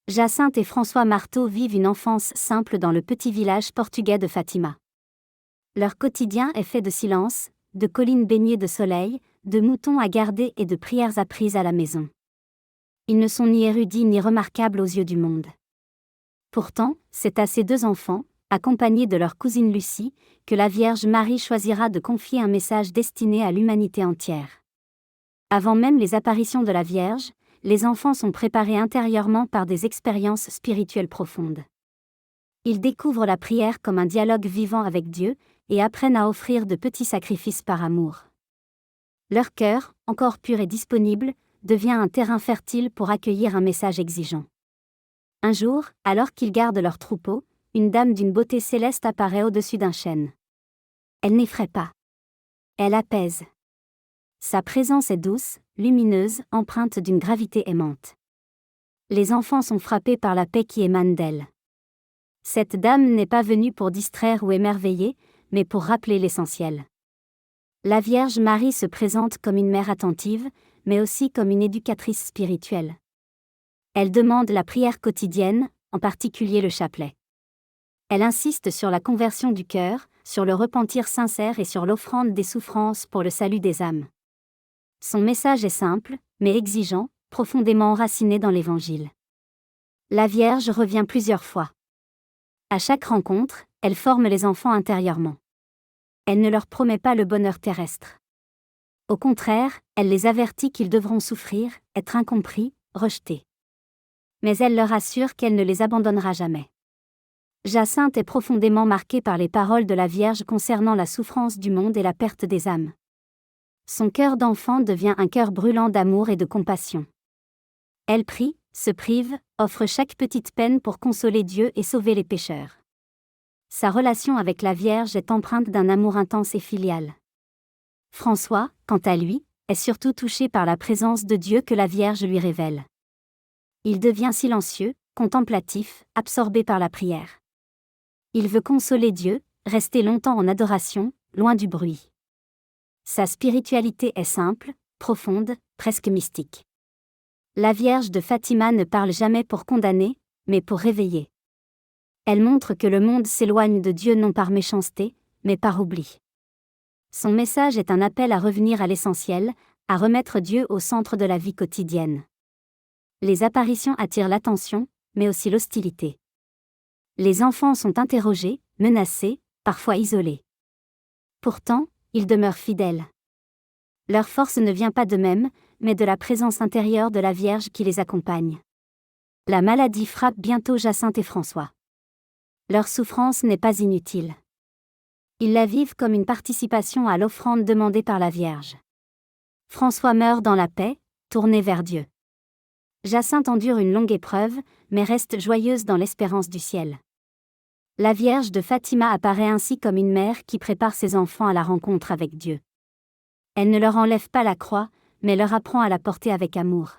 Jacinthe et François Marteau vivent une enfance simple dans le petit village portugais de Fatima. Leur quotidien est fait de silence, de collines baignées de soleil, de moutons à garder et de prières apprises à la maison. Ils ne sont ni érudits ni remarquables aux yeux du monde. Pourtant, c'est à ces deux enfants, accompagnés de leur cousine Lucie, que la Vierge Marie choisira de confier un message destiné à l'humanité entière. Avant même les apparitions de la Vierge, les enfants sont préparés intérieurement par des expériences spirituelles profondes. Ils découvrent la prière comme un dialogue vivant avec Dieu, et apprennent à offrir de petits sacrifices par amour. Leur cœur, encore pur et disponible, devient un terrain fertile pour accueillir un message exigeant. Un jour, alors qu'ils gardent leur troupeau, une dame d'une beauté céleste apparaît au-dessus d'un chêne. Elle n'effraie pas. Elle apaise. Sa présence est douce, lumineuse, empreinte d'une gravité aimante. Les enfants sont frappés par la paix qui émane d'elle. Cette dame n'est pas venue pour distraire ou émerveiller, mais pour rappeler l'essentiel. La Vierge Marie se présente comme une mère attentive, mais aussi comme une éducatrice spirituelle. Elle demande la prière quotidienne, en particulier le chapelet. Elle insiste sur la conversion du cœur, sur le repentir sincère et sur l'offrande des souffrances pour le salut des âmes. Son message est simple, mais exigeant, profondément enraciné dans l'Évangile. La Vierge revient plusieurs fois. À chaque rencontre, elle forme les enfants intérieurement. Elle ne leur promet pas le bonheur terrestre. Au contraire, elle les avertit qu'ils devront souffrir, être incompris, rejetés. Mais elle leur assure qu'elle ne les abandonnera jamais. Jacinthe est profondément marquée par les paroles de la Vierge concernant la souffrance du monde et la perte des âmes. Son cœur d'enfant devient un cœur brûlant d'amour et de compassion. Elle prie, se prive, offre chaque petite peine pour consoler Dieu et sauver les pécheurs. Sa relation avec la Vierge est empreinte d'un amour intense et filial. François, quant à lui, est surtout touché par la présence de Dieu que la Vierge lui révèle. Il devient silencieux, contemplatif, absorbé par la prière. Il veut consoler Dieu, rester longtemps en adoration, loin du bruit. Sa spiritualité est simple, profonde, presque mystique. La Vierge de Fatima ne parle jamais pour condamner, mais pour réveiller. Elle montre que le monde s'éloigne de Dieu non par méchanceté, mais par oubli. Son message est un appel à revenir à l'essentiel, à remettre Dieu au centre de la vie quotidienne. Les apparitions attirent l'attention, mais aussi l'hostilité. Les enfants sont interrogés, menacés, parfois isolés. Pourtant, ils demeurent fidèles. Leur force ne vient pas d'eux-mêmes, mais de la présence intérieure de la Vierge qui les accompagne. La maladie frappe bientôt Jacinthe et François. Leur souffrance n'est pas inutile. Ils la vivent comme une participation à l'offrande demandée par la Vierge. François meurt dans la paix, tourné vers Dieu. Jacinthe endure une longue épreuve, mais reste joyeuse dans l'espérance du ciel. La Vierge de Fatima apparaît ainsi comme une mère qui prépare ses enfants à la rencontre avec Dieu. Elle ne leur enlève pas la croix, mais leur apprend à la porter avec amour.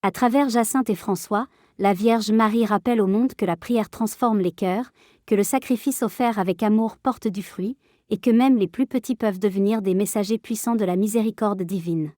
À travers Jacinthe et François, la Vierge Marie rappelle au monde que la prière transforme les cœurs, que le sacrifice offert avec amour porte du fruit, et que même les plus petits peuvent devenir des messagers puissants de la miséricorde divine.